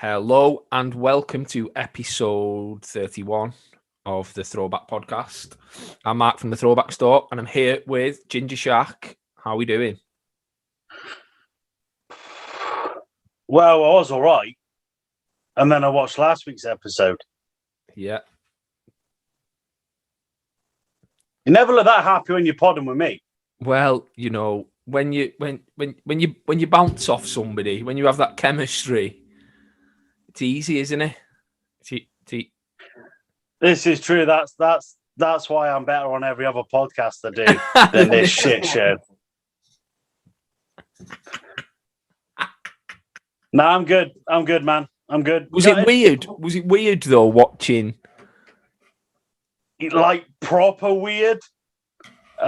Hello and welcome to episode 31 of the Throwback Podcast. I'm Mark from the Throwback Store and I'm here with Ginger Shaq. How are we doing? Well, I was all right. And then I watched last week's episode. Yeah. You never look that happy when you're podding with me. Well, you know, when you bounce off somebody, when you have that chemistry, it's easy, isn't it? This is true. That's why I'm better on every other podcast I do than this shit show. No, I'm good. I'm good, man. I'm good. Was it weird? Was it weird though watching? Like proper weird. But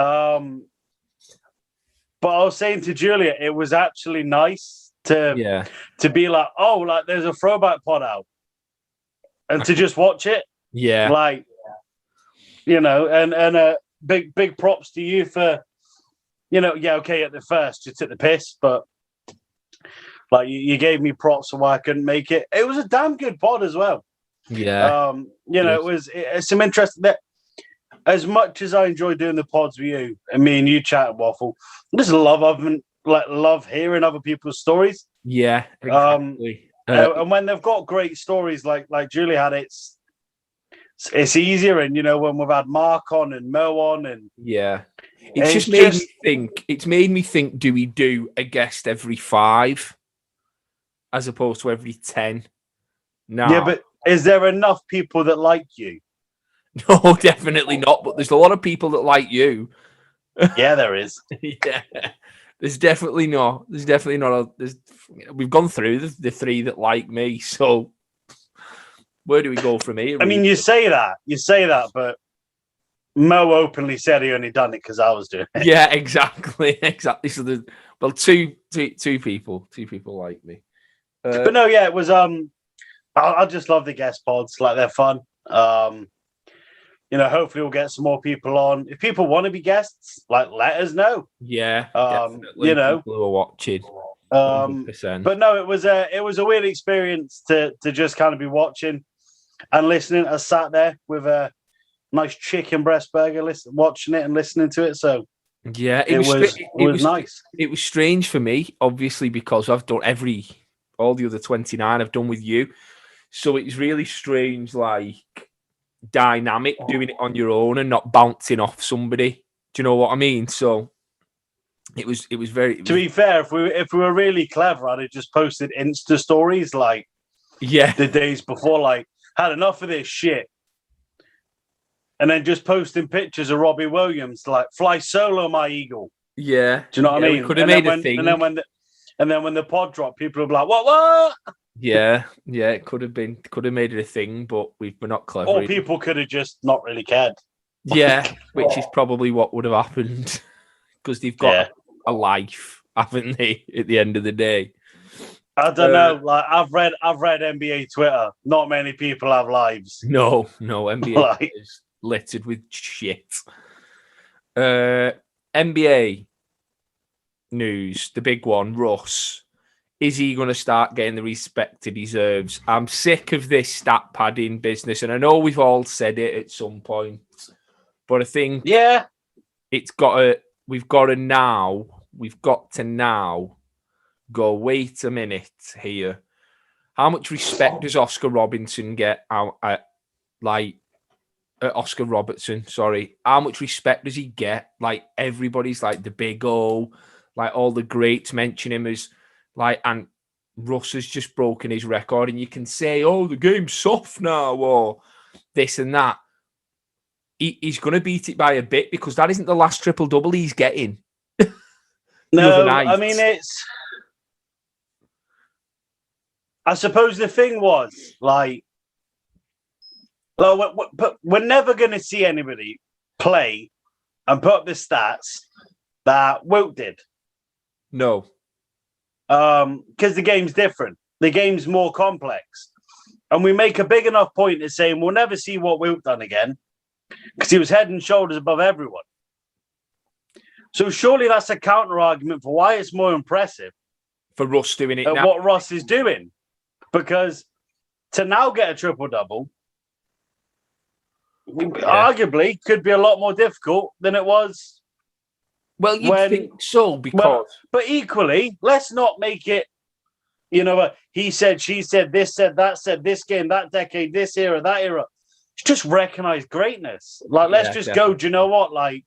I was saying to Julia, it was actually nice to be like, oh, like there's a throwback pod out, and to just watch it. Yeah, like and big props to you for, okay, at the first you took the piss, but like you gave me props for why I couldn't make it. It was a damn good pod as well. Yeah, it's some interesting. That as much as I enjoy doing the pods with you and me and you chat at Waffle, I just love hearing other people's stories. Yeah, exactly. And when they've got great stories like Julie had, it's easier. And when we've had Mark on and Mo on, and it's made me think. It's made me think. Do we do a guest every 5 as opposed to every 10? No. Yeah, but is there enough people that like you? No, definitely not. But there's a lot of people that like you. Yeah, there is. Yeah, there's definitely not. We've gone through the 3 that like me. So where do we go from here? I mean, you say that, but Mo openly said he only done it because I was doing it. Yeah, exactly. So two people like me. But no, yeah, it was. I just love the guest pods. Like they're fun. Hopefully we'll get some more people on. If people want to be guests, like let us know. Yeah, definitely. People who are watching. 100%. But no, it was a weird experience to just kind of be watching and listening. I sat there with a nice chicken breast burger, watching it and listening to it. So yeah, it was nice. It was strange for me, obviously, because I've done all the other 29 I've done with you. So it's really strange, like dynamic doing it on your own and not bouncing off somebody. Do you know what I mean? So it was very. To be fair, if we were really clever, I'd have just posted Insta stories like the days before, like had enough of this shit, and then just posting pictures of Robbie Williams like fly solo, my eagle. Yeah, do you know what I mean? Could have made a thing, and then when the pod dropped, people would be like, "What?" Yeah, it could have made it a thing, but we're not clever. Or people could have just not really cared. Yeah, which is probably what would have happened because they've got a life, haven't they? At the end of the day, I don't know. Like I've read NBA Twitter. Not many people have lives. No, NBA is littered with shit. NBA news, the big one, Russ. Is he going to start getting the respect he deserves? I'm sick of this stat padding business, and I know we've all said it at some point, but I think we've got to now go, wait a minute here. How much respect does Oscar Robertson get out at Oscar Robertson? Sorry, how much respect does he get? Like everybody's like the big O, like all the greats mention him as. And Russ has just broken his record, and you can say, "Oh, the game's soft now," or this and that. He's going to beat it by a bit because that isn't the last triple double he's getting. No, I mean I suppose the thing was but we're never going to see anybody play and put up the stats that Wilt did. No. Because the game's different. The game's more complex. And we make a big enough point of saying we'll never see what Wilt done again because he was head and shoulders above everyone. So surely that's a counter argument for why it's more impressive for Russ doing it now. What Russ is doing. Because to now get a triple-double, arguably could be a lot more difficult than it was. Well, you'd think so, because... but equally, let's not make it, he said, she said, this said, that said, this game, that decade, this era, that era. Just recognize greatness. Like, let's just definitely go, do you know what? Like,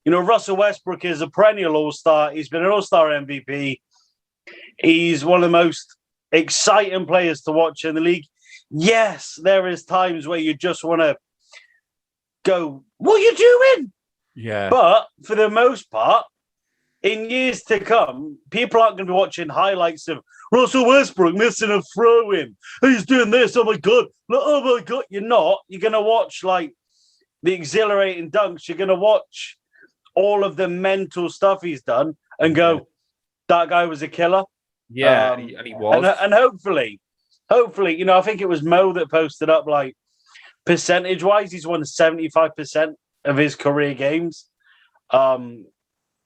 Russell Westbrook is a perennial all-star. He's been an all-star MVP. He's one of the most exciting players to watch in the league. Yes, there is times where you just want to go, what are you doing? Yeah. But for the most part, in years to come, people aren't going to be watching highlights of Russell Westbrook missing a throw-in. He's doing this. Oh, my God. Oh, my God. You're not. You're going to watch, like, the exhilarating dunks. You're going to watch all of the mental stuff he's done and go, that guy was a killer. Yeah, and he was. And hopefully, I think it was Mo that posted up, like, percentage-wise, he's won 75% of his career games. And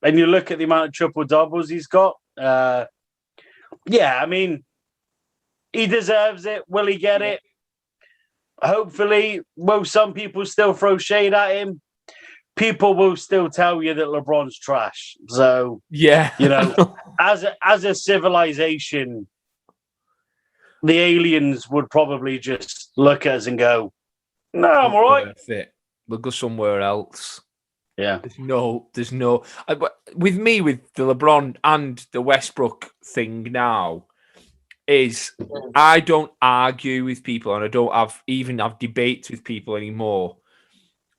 you look at the amount of triple-doubles he's got. I mean, he deserves it. Will he get it? Hopefully. Will some people still throw shade at him? People will still tell you that LeBron's trash. So, as a civilization, the aliens would probably just look at us and go, no, I'm all right. We'll go somewhere else. Yeah. There's no. With me, with the LeBron and the Westbrook thing now, is I don't argue with people and I don't have debates with people anymore.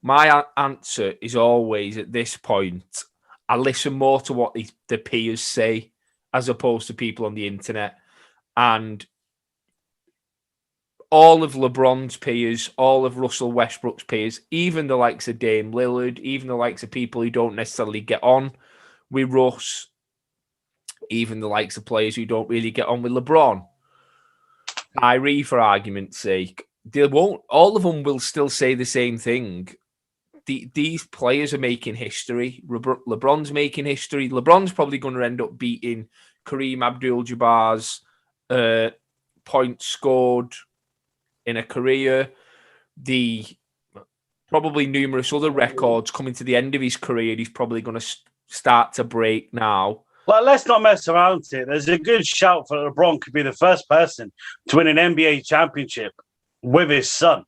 My answer is always, at this point, I listen more to what the peers say as opposed to people on the internet. And all of LeBron's peers, all of Russell Westbrook's peers, even the likes of Dame Lillard, even the likes of people who don't necessarily get on with Russ, even the likes of players who don't really get on with LeBron. Kyrie, for argument's sake, all of them will still say the same thing. These players are making history. LeBron's making history. LeBron's probably going to end up beating Kareem Abdul-Jabbar's points scored in a career. The probably numerous other records coming to the end of his career, he's probably going to start to break now. Well, let's not mess around here. There's a good shout for LeBron could be the first person to win an NBA championship with his son.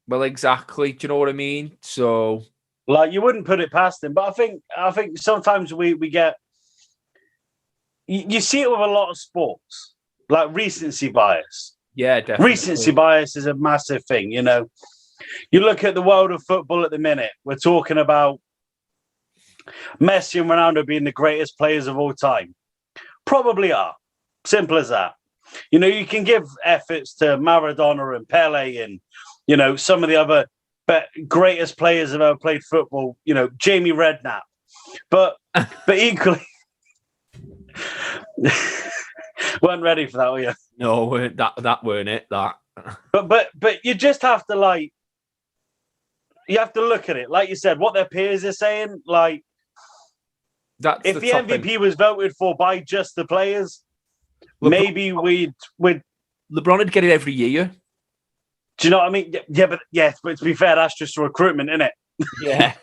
Well, exactly. Do you know what I mean? So, like, you wouldn't put it past him. But I think sometimes we get... You see it with a lot of sports, like recency bias. Yeah, definitely. Recency bias is a massive thing, You look at the world of football at the minute. We're talking about Messi and Ronaldo being the greatest players of all time. Probably are. Simple as that. You can give efforts to Maradona and Pele and, some of the other greatest players that have ever played football, Jamie Redknapp. But equally... weren't ready for that, were you? No, that weren't it, that. But you just have to, you have to look at it. Like you said, what their peers are saying, if the MVP was voted for by just the players, maybe we'd... LeBron would get it every year. Do you know what I mean? Yeah, but to be fair, that's just recruitment, isn't it? Yeah.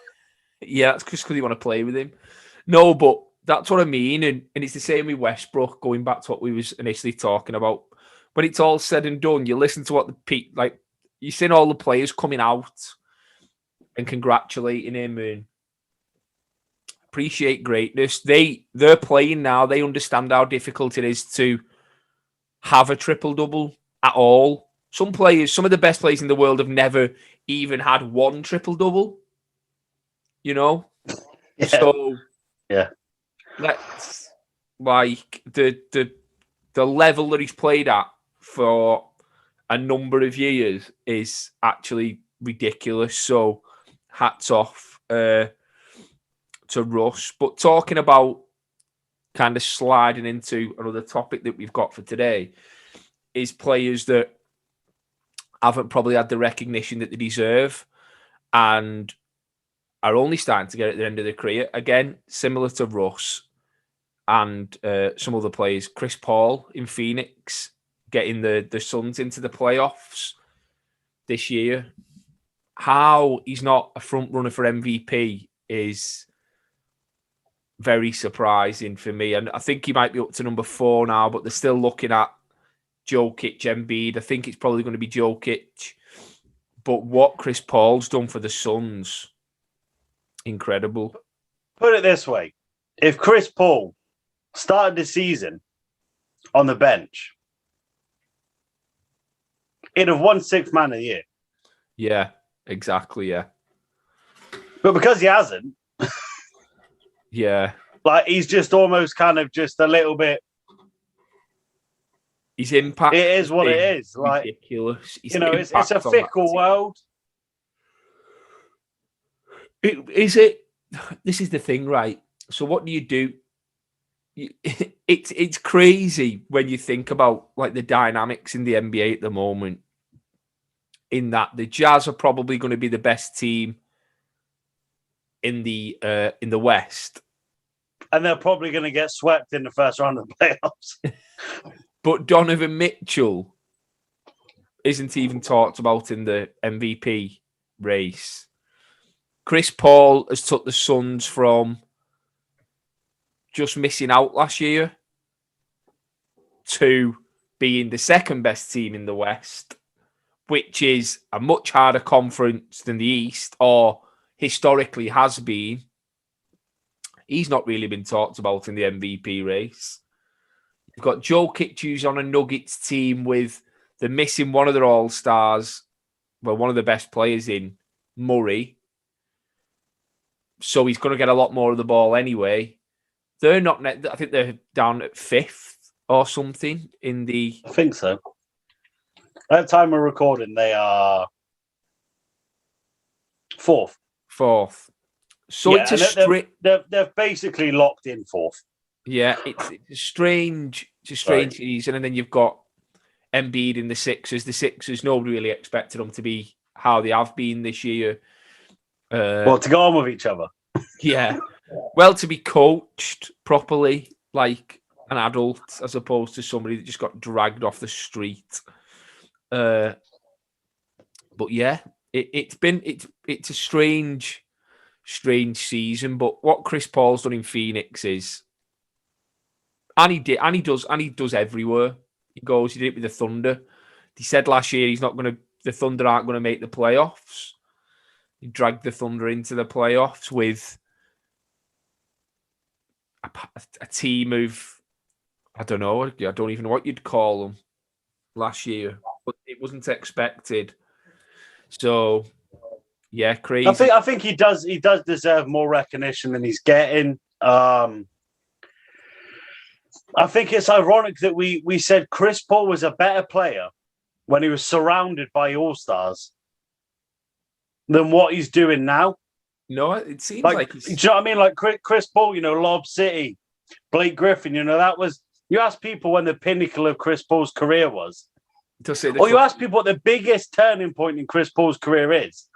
Yeah, that's just because you want to play with him. No, but that's what I mean. And it's the same with Westbrook, going back to what we was initially talking about. When it's all said and done, you listen to what you're seeing all the players coming out and congratulating him and appreciate greatness. They're playing now. They understand how difficult it is to have a triple-double at all. Some of the best players in the world have never even had one triple-double. Yeah. So, yeah. Let's the level that he's played at for a number of years is actually ridiculous. So hats off to Russ. But talking about kind of sliding into another topic that we've got for today is players that haven't probably had the recognition that they deserve and are only starting to get at the end of their career. Again, similar to Russ and some other players. Chris Paul in Phoenix getting the Suns into the playoffs this year. How he's not a front runner for MVP is very surprising for me. And I think he might be up to number 4 now, but they're still looking at Jokic, Embiid. I think it's probably going to be Jokic. But what Chris Paul's done for the Suns, incredible. Put it this way. If Chris Paul started the season on the bench, he'd have won 6th Man of the Year. Yeah, exactly, yeah. But because he hasn't, yeah, like he's just almost kind of just a little bit. His impact. It is what it is. Like ridiculous. It's a fickle world. This is the thing, right? So what do you do? It's crazy when you think about like the dynamics in the NBA at the moment. In that the Jazz are probably going to be the best team in the West, and they're probably going to get swept in the first round of the playoffs. But Donovan Mitchell isn't even talked about in the MVP race. Chris Paul has took the Suns from just missing out last year to being the second best team in the West, which is a much harder conference than the East, or historically has been. He's not really been talked about in the MVP race. You've got Jokic, who's on a Nuggets team with the missing one of their all-stars, well, one of the best players in Murray. So he's going to get a lot more of the ball anyway. They're not, I think they're down at 5th or something in the... I think so. At the time of recording, they are 4th. 4th. So yeah, it's they're basically locked in 4th. Yeah, it's a strange season. And then you've got Embiid in the Sixers. The Sixers, nobody really expected them to be how they have been this year. To go on with each other. Yeah. Well, to be coached properly, like an adult, as opposed to somebody that just got dragged off the street. But yeah, it's a strange season. But what Chris Paul's done in Phoenix is, and he does everywhere. He did it with the Thunder. He said last year the Thunder aren't gonna make the playoffs. He dragged the Thunder into the playoffs with a team of, I don't know, I don't even know what you'd call them last year, but it wasn't expected. So, yeah, crazy. I think he does deserve more recognition than he's getting. I think it's ironic that we said Chris Paul was a better player when he was surrounded by all-stars than what he's doing now. No, it seems like do you know what I mean? Like Chris Paul, Lob City, Blake Griffin, that was... You ask people when the pinnacle of Chris Paul's career was. Or you ask people what the biggest turning point in Chris Paul's career is.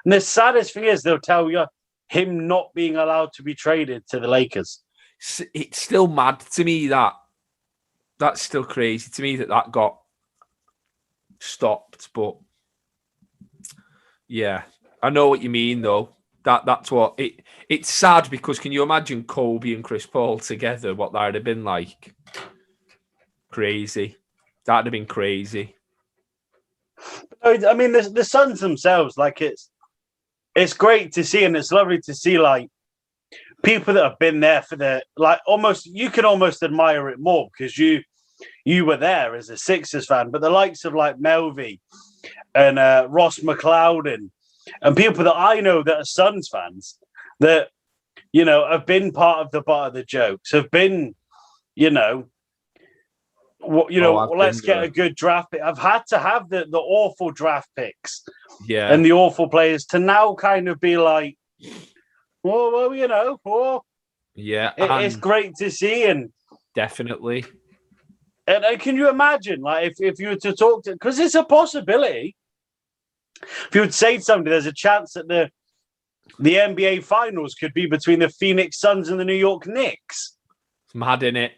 And the saddest thing is they'll tell you him not being allowed to be traded to the Lakers. It's still mad to me that's still crazy to me that got stopped. But yeah, I know what you mean though. That's what it's sad, because can you imagine Kobe and Chris Paul together? What that would have been like? Crazy. That'd have been crazy. I mean, the Suns themselves, like it's great to see, and it's lovely to see like people that have been there for you can almost admire it more because you were there as a Sixers fan, but the likes of like Melvi and Ross McLeod and people that I know that are Suns fans that, have been part of the butt of the jokes, have been, let's get a good draft pick. I've had to have the awful draft picks and the awful players to now kind of be like, it's great to see. And definitely. And can you imagine, like, if you were to talk to, because it's a possibility, if you would say to somebody, there's a chance that the NBA finals could be between the Phoenix Suns and the New York Knicks. It's mad, innit?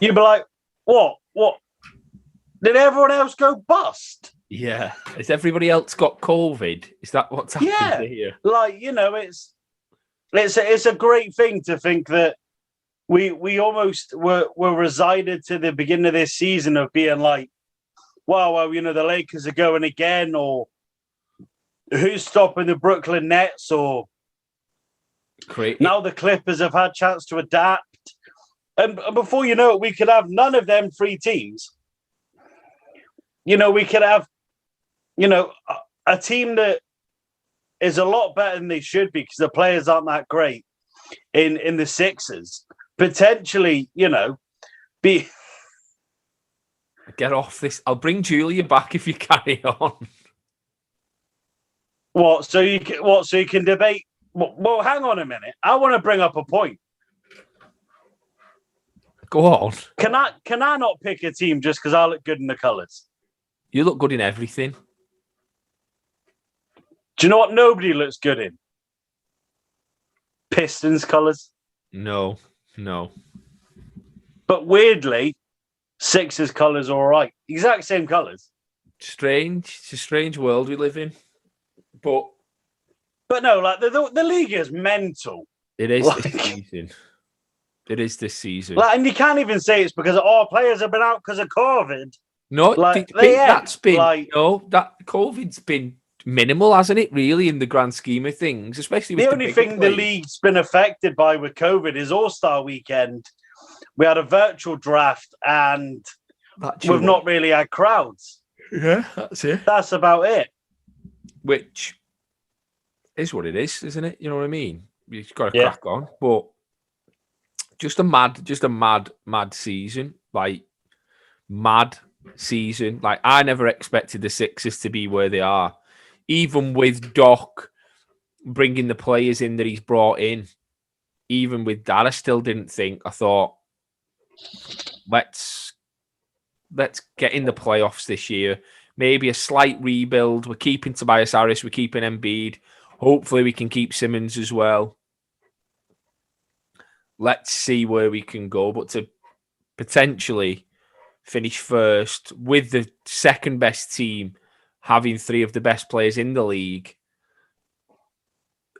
You'd be like, what? Did everyone else go bust? Yeah. Has everybody else got COVID? Is that what's happened here? Like, it's a great thing to think that we almost were resided to the beginning of this season of being like, well, the Lakers are going again, or who's stopping the Brooklyn Nets, or now the Clippers have had a chance to adapt. And before you know it, we could have none of them three teams. We could have, a team that is a lot better than they should be because the players aren't that great in the Sixers. Potentially, be... Get off this. I'll bring Julia back if you carry on. What? So you can debate? Well, hang on a minute. I want to bring up a point. Go on. Can I not pick a team just because I look good in the colours? You look good in everything. Do you know what nobody looks good in? Pistons colours. No. But weirdly, Sixers colours are all right. Exact same colours. Strange. It's a strange world we live in. But no, like the league is mental. It is this season. It is this season. And you can't even say it's because all players have been out because of COVID. No, that COVID's been minimal, hasn't it? Really, in the grand scheme of things, especially with the only thing the league's been affected by with COVID is All-Star Weekend. We had a virtual draft, and we've not really had crowds. Yeah, that's it. That's about it. Which is what it is, isn't it? You know what I mean? You've got to crack on, but just a mad season, like mad season. Like I never expected the Sixers to be where they are, even with Doc bringing the players in that he's brought in. Even with that, I still didn't think. I thought, let's get in the playoffs this year. Maybe a slight rebuild. We're keeping Tobias Harris. We're keeping Embiid. Hopefully, we can keep Simmons as well. Let's see where we can go. But to potentially finish first with the second best team, having three of the best players in the league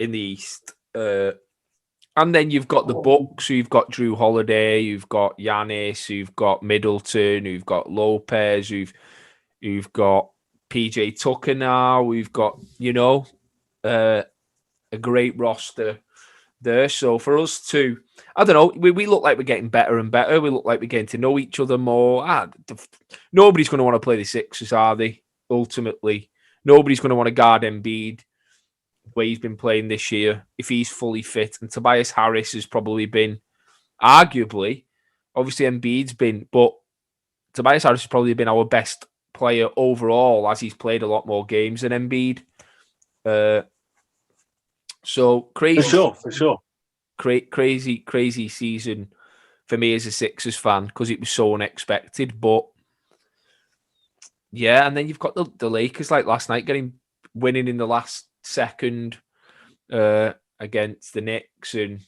in the East. And then you've got the Bucks, who you've got Drew Holiday, you've got Giannis, you've got Middleton, you've got Lopez, you've got PJ Tucker now, we've got, a great roster there. So for us to, I don't know, we look like we're getting better and better. We look like we're getting to know each other more. Nobody's going to want to play the Sixers, are they? Ultimately, nobody's going to want to guard Embiid the way he's been playing this year if he's fully fit. And Tobias Harris has probably been, arguably, obviously Embiid's been, but Tobias Harris has probably been our best player overall as he's played a lot more games than Embiid. So crazy, for sure. Crazy season for me as a Sixers fan because it was so unexpected. But yeah, and then you've got the Lakers like last night winning in the last second against the Knicks, and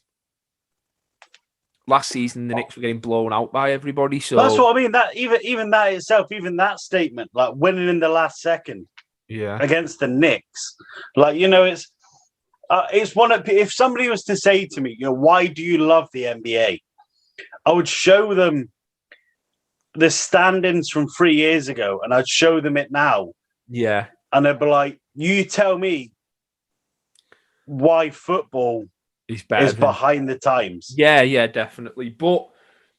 last season the Knicks were getting blown out by everybody. So that's what I mean. That even that itself, even that statement, like winning in the last second, against the Knicks, like it's one of, if somebody was to say to me, why do you love the NBA? I would show them the standings from 3 years ago, and I'd show them it now. Yeah, and they'd be like, "You tell me why football is behind the times." Yeah, definitely. But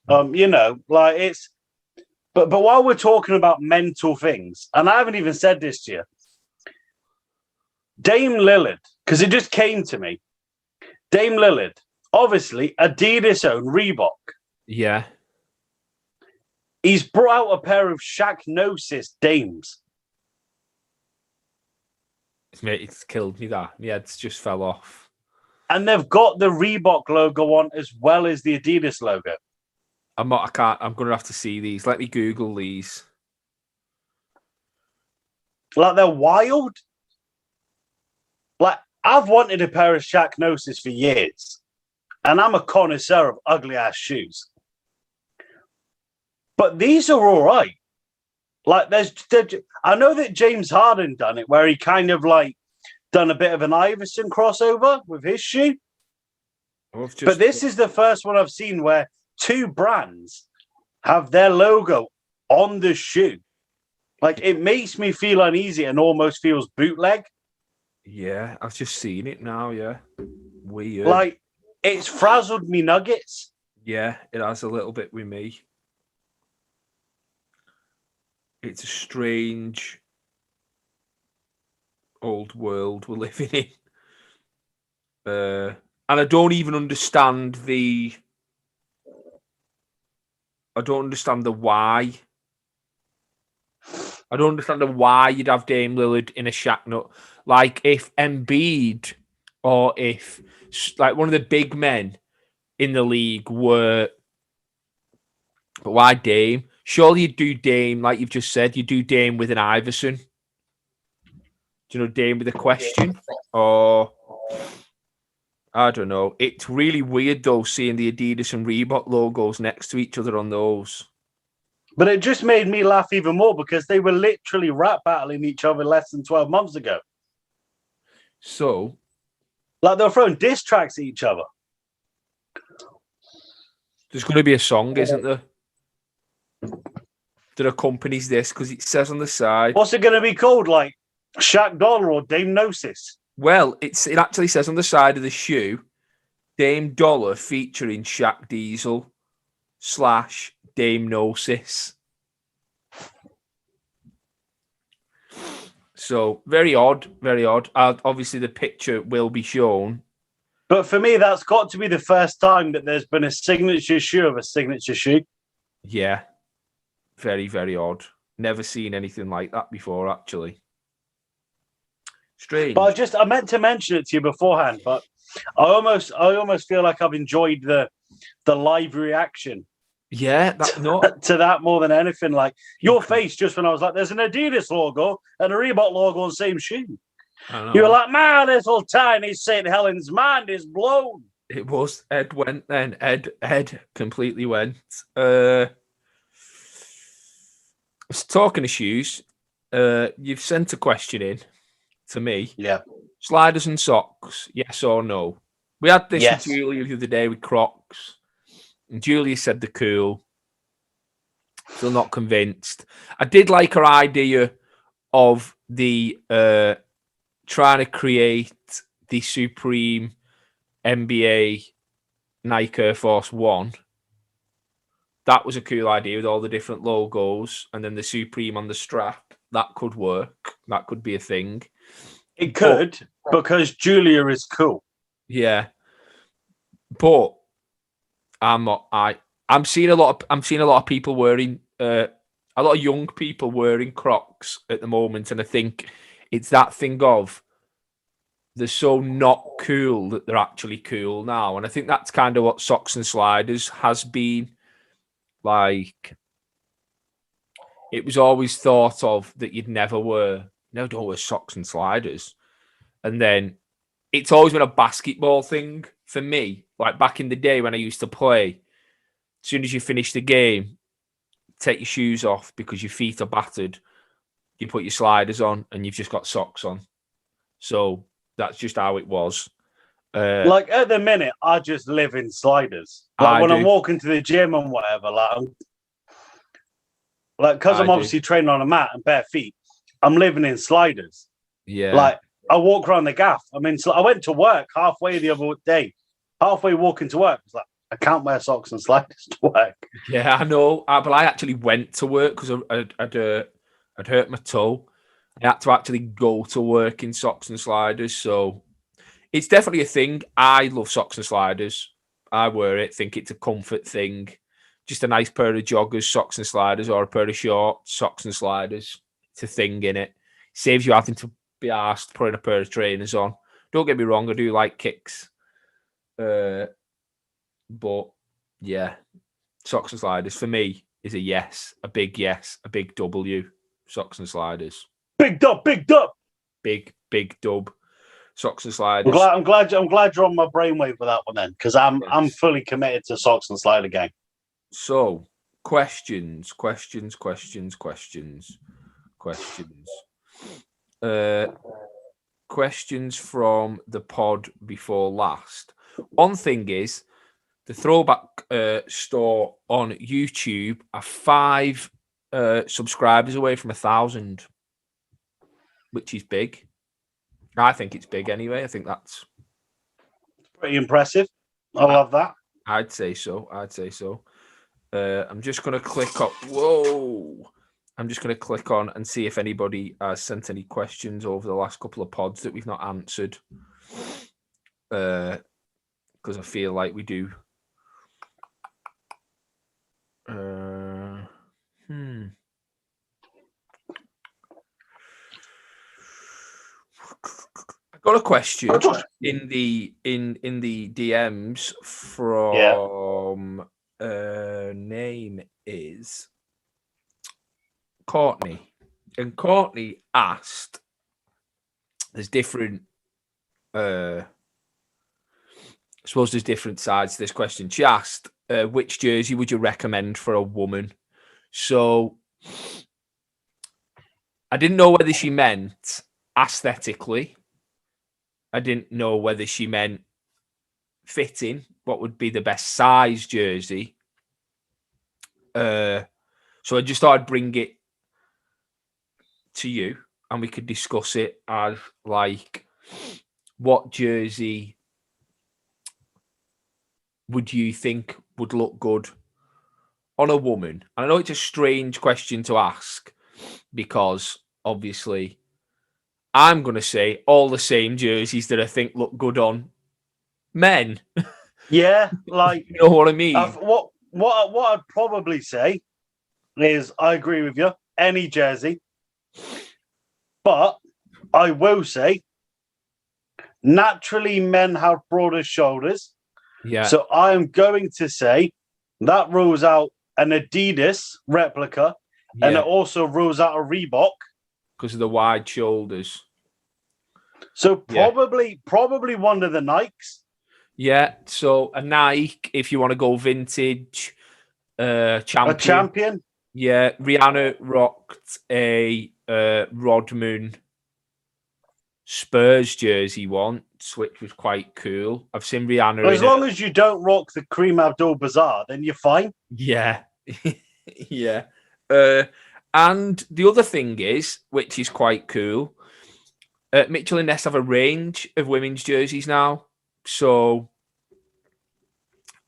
like it's. But while we're talking about mental things, and I haven't even said this to you, Dame Lillard, because it just came to me. Dame Lillard, obviously Adidas own Reebok. Yeah. He's brought out a pair of Shaq-nosis Dames. It's killed me that. My head's just fell off. And they've got the Reebok logo on as well as the Adidas logo. I'm going to have to see these. Let me Google these. Like, they're wild. Like, I've wanted a pair of Shaq-nosis for years. And I'm a connoisseur of ugly-ass shoes. But these are all right. Like, I know that James Harden done it, where he kind of like done a bit of an Iverson crossover with his shoe. But this is the first one I've seen where two brands have their logo on the shoe. Like, it makes me feel uneasy and almost feels bootleg. Yeah, I've just seen it now, yeah. Weird. Like, it's frazzled me nuggets. Yeah, it has a little bit with me. It's a strange old world we're living in. And I don't even understand the why. I don't understand the why you'd have Dame Lillard in a Shaq nut. Like, if Embiid or if, like, one of the big men in the league were... But why Dame? Surely you'd do Dame, like you've just said, you do Dame with an Iverson. Do you know Dame with a question? Or... I don't know. It's really weird, though, seeing the Adidas and Reebok logos next to each other on those. But it just made me laugh even more because they were literally rap battling each other less than 12 months ago. So? Like, they were throwing diss tracks at each other. There's going to be a song, isn't there? That accompanies this, because it says on the side... What's it going to be called? Like, Shaq Dollar or Damenosis? Well, it actually says on the side of the shoe, Dame Dollar featuring Shaq Diesel / Damenosis. So, very odd, very odd. Obviously, the picture will be shown. But for me, that's got to be the first time that there's been a signature shoe of a signature shoe. Yeah. Very, very odd. Never seen anything like that before, actually. Strange. But I meant to mention it to you beforehand, but I almost feel like I've enjoyed the live reaction. Yeah, to that more than anything. Like your face just when I was like, "There's an Adidas logo and a Reebok logo on the same shoe." You were like, "Man, this little tiny St. Helens mind is blown." It was. Ed went then. Ed completely went. Talking of shoes, you've sent a question in to me. Yeah. Sliders and socks, yes or no? We had this with Julia the other day with Crocs. And Julia said they're cool. Still not convinced. I did like her idea of the trying to create the Supreme NBA Nike Air Force One. That was a cool idea with all the different logos and then the Supreme on the strap. That could work. That could be a thing. It could, because Julia is cool. Yeah. But I'm seeing a lot of people wearing a lot of young people wearing Crocs at the moment, and I think it's that thing of they're so not cool that they're actually cool now. And I think that's kind of what socks and sliders has been. Like, it was always thought of that you'd never wear, no, don't wear socks and sliders. And then it's always been a basketball thing for me. Like back in the day when I used to play, as soon as you finish the game, take your shoes off because your feet are battered. You put your sliders on and you've just got socks on. So that's just how it was. Like at the minute, I just live in sliders. Like when I'm walking to the gym and whatever, because I'm obviously training on a mat and bare feet, I'm living in sliders. Yeah. Like I walk around the gaff. I mean, I went to work halfway the other day, halfway walking to work. It's like, I can't wear socks and sliders to work. Yeah, I know. But I actually went to work because I'd hurt my toe. I had to actually go to work in socks and sliders. So it's definitely a thing. I love socks and sliders. I wear it, think it's a comfort thing. Just a nice pair of joggers, socks and sliders, or a pair of shorts, socks and sliders. It's a thing in it. Saves you having to be asked putting a pair of trainers on. Don't get me wrong, I do like kicks. But yeah, socks and sliders for me is a yes, a big yes, a big W. Socks and sliders. Big dub, big dub. Big dub. Socks and sliders. I'm glad you're on my brainwave with that one then, because I'm fully committed to socks and slider gang. So Questions. Questions from the pod before last. One thing is, the Throwback store on YouTube are 5 subscribers away from 1,000, which is big. I think it's big anyway. I think that's pretty impressive. I love that. I'd say so. I'm just going to click on. Whoa. I'm just going to click on and see if anybody has sent any questions over the last couple of pods that we've not answered. Because I feel like we do. I got a question in the DMs from name is Courtney, and Courtney asked, there's different I suppose there's different sides to this question. She asked, which jersey would you recommend for a woman? So I didn't know whether she meant aesthetically. I didn't know whether she meant fitting, what would be the best size jersey. So I just thought I'd bring it to you and we could discuss it as like, what jersey would you think would look good on a woman? And I know it's a strange question to ask because obviously I'm going to say all the same jerseys that I think look good on men. Yeah, like you know what I mean? What I'd probably say is I agree with you, any jersey. But I will say naturally men have broader shoulders. Yeah. So I'm going to say that rules out an Adidas replica, and it also rules out a Reebok because of the wide shoulders. So probably one of the Nikes. Yeah. So a Nike, if you want to go vintage, champion. A champion. Yeah. Rihanna rocked a Rodman Spurs jersey once, which was quite cool. I've seen Rihanna. As long as you don't rock the Kareem Abdul-Jabbar, then you're fine. Yeah. Yeah. And the other thing is, which is quite cool, Mitchell and Ness have a range of women's jerseys now. So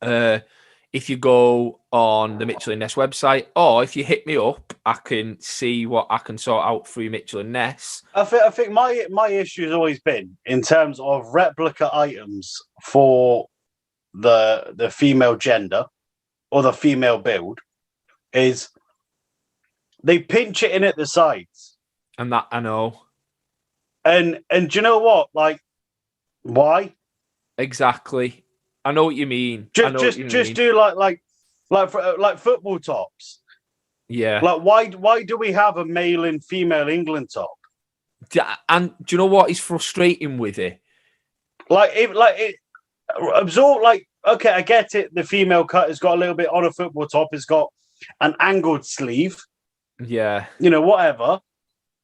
if you go on the Mitchell and Ness website, or if you hit me up, I can see what I can sort out through Mitchell and Ness. I think my issue has always been in terms of replica items for the female gender or the female build is they pinch it in at the sides. And that I know. And do you know what? Like, why? Exactly. I know what you mean. Just do like football tops. Yeah. Like why do we have a male and female England top? And do you know what is frustrating with it? Absorb, like, okay, I get it. The female cut has got a little bit on a football top. It's got an angled sleeve. Yeah. You know, whatever.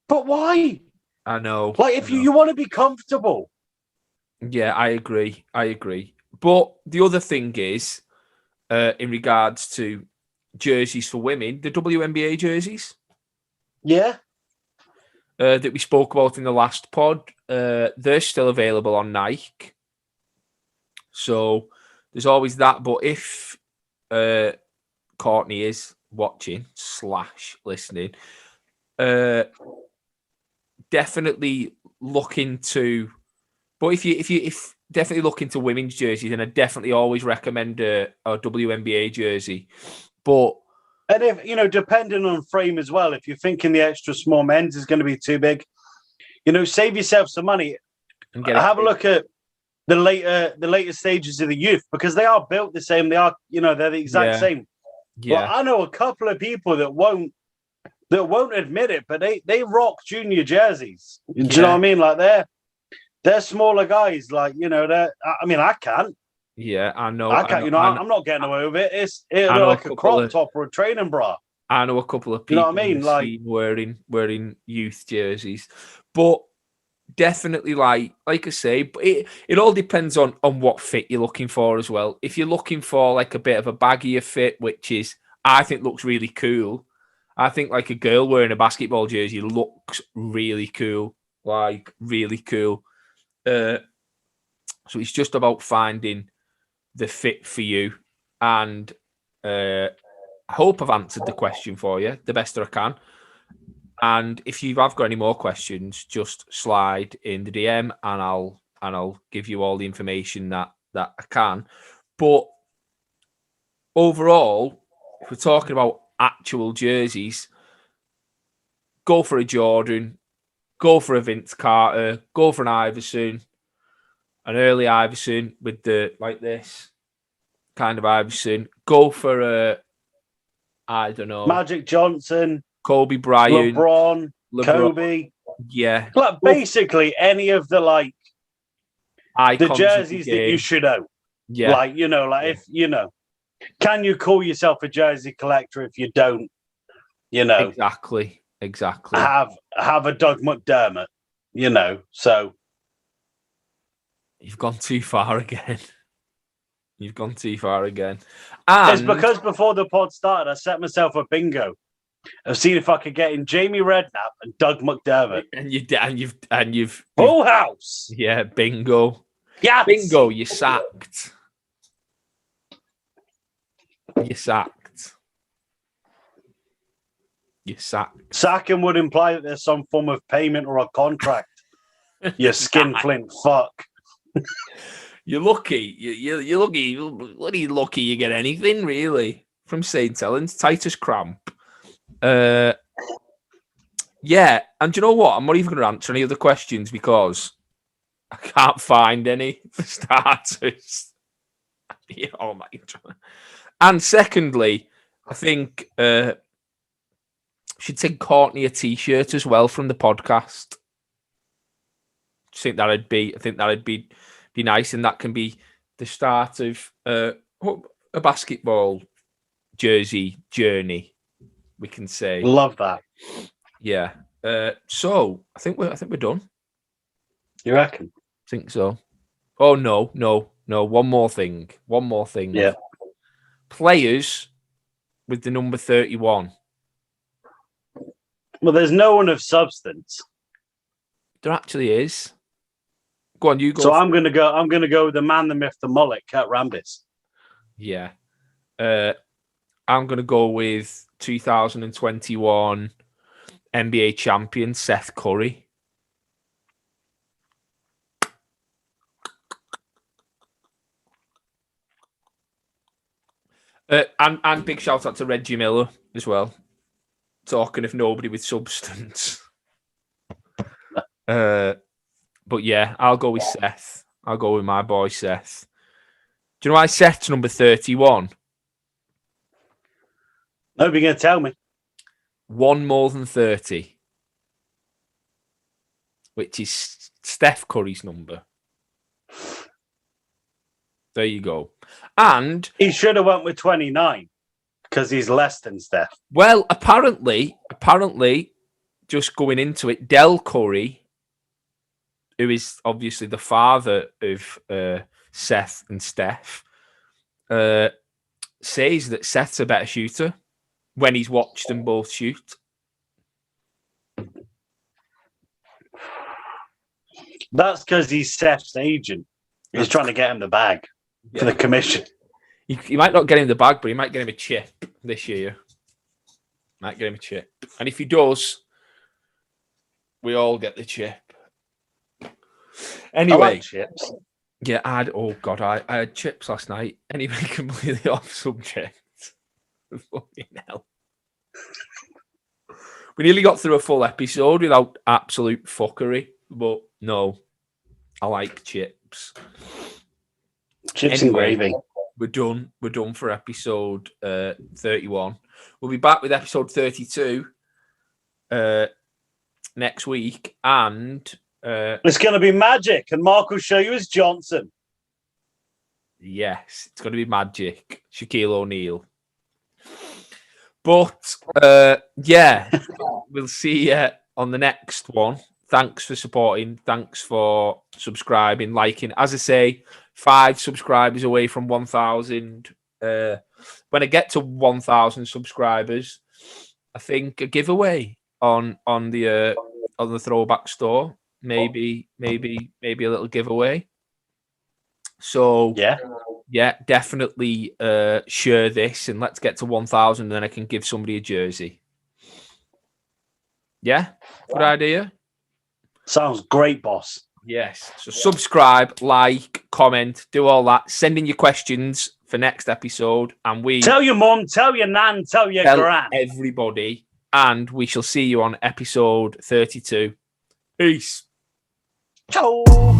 But why? I know. Like, if you want to be comfortable. Yeah, I agree. But the other thing is, in regards to jerseys for women, the WNBA jerseys. Yeah. That we spoke about in the last pod, they're still available on Nike. So there's always that. But if Courtney is watching / listening, definitely look into. But if definitely look into women's jerseys, and I definitely always recommend a WNBA jersey. But and if depending on frame as well, if you're thinking the extra small men's is going to be too big, save yourself some money and have a look at the later stages of the youth, because they are built the same. They are, they're the exact same. Yeah, well, I know a couple of people that won't admit it, but they rock junior jerseys. Do you know what I mean? Like they're smaller guys. Like I can't. Yeah, I know. I can't, I'm not getting away with it. It'll be like a crop top or a training bra. I know a couple of You know people what I mean? Like wearing youth jerseys, but definitely like I say, but it all depends on what fit you're looking for as well. If you're looking for like a bit of a baggier fit, which is I think looks really cool. I think like a girl wearing a basketball jersey looks really cool, like really cool. So it's just about finding the fit for you, and I hope I've answered the question for you the best that I can. And if you have got any more questions, just slide in the DM, and I'll give you all the information that I can. But overall, if we're talking about actual jerseys, go for a Jordan, go for a Vince Carter, go for an Iverson, an early Iverson with the like this kind of Iverson. Go for a, I don't know, Magic Johnson, Kobe Bryant, LeBron, Kobe. Yeah. Like basically any of the like the jerseys that you should own. Yeah. Like, if can you call yourself a jersey collector if you don't, Exactly. have a Doug McDermott, so you've gone too far again. And it's because before the pod started, I set myself a bingo of seeing if I could get in Jamie Redknapp and Doug McDermott. And you've full house. Yeah, bingo. Yeah. Bingo, you're sacked. Sacking would imply that there's some form of payment or a contract. You skinflint fuck. You're lucky. You're lucky. Bloody lucky you get anything, really, from St. Helens. Titus Cramp. Yeah, and do you know what? I'm not even going to answer any other questions because I can't find any for starters. Oh my God. And secondly, I think should send Courtney a t-shirt as well from the podcast. I think that'd be nice, and that can be the start of a basketball jersey journey. We can say, love that. Yeah. So I think we're done. You reckon? I think so. Oh no. One more thing. Yeah. Players with the number 31. Well, there's no one of substance. There actually is. Go on, you go. So I'm gonna go with the man, the myth, the mullet, Kurt Rambis. Yeah. I'm gonna go with 2021 NBA champion Seth Curry. And big shout out to Reggie Miller as well. Talking of nobody with substance. But yeah, I'll go with Seth. I'll go with my boy Seth. Do you know why Seth's number 31? Nobody gonna tell me. One more than 30. Which is Steph Curry's number. There you go. And he should have went with 29 because he's less than Steph. Well, apparently, just going into it, Del Curry, who is obviously the father of Seth and Steph, says that Seth's a better shooter when he's watched them both shoot. That's because he's Seth's agent. He's trying to get him the bag for the commission. He might not get him the bag, but he might get him a chip this year. Might get him a chip. And if he does, we all get the chip. Anyway. I like chips. Yeah, I had chips last night. Anyway, completely off subject. Fucking hell. We nearly got through a full episode without absolute fuckery, but no, I like chips. Chips and gravy. We're done. We're done for episode 31. We'll be back with episode 32 next week, and it's going to be magic, and Mark will show you his Johnson. Yes, it's going to be magic. Shaquille O'Neal. But, yeah, we'll see you on the next one. Thanks for supporting. Thanks for subscribing, liking. As I say, 5 subscribers away from 1,000. When I get to 1,000 subscribers, I think a giveaway on the Throwback store. Maybe a little giveaway. So yeah, definitely share this and let's get to 1,000. Then I can give somebody a jersey. Yeah, good idea. Sounds great, boss. Yes. So subscribe, like, comment, do all that. Send in your questions for next episode, and we tell your mum, tell your nan, tell your gran, everybody, and we shall see you on episode 32. Peace. Ciao.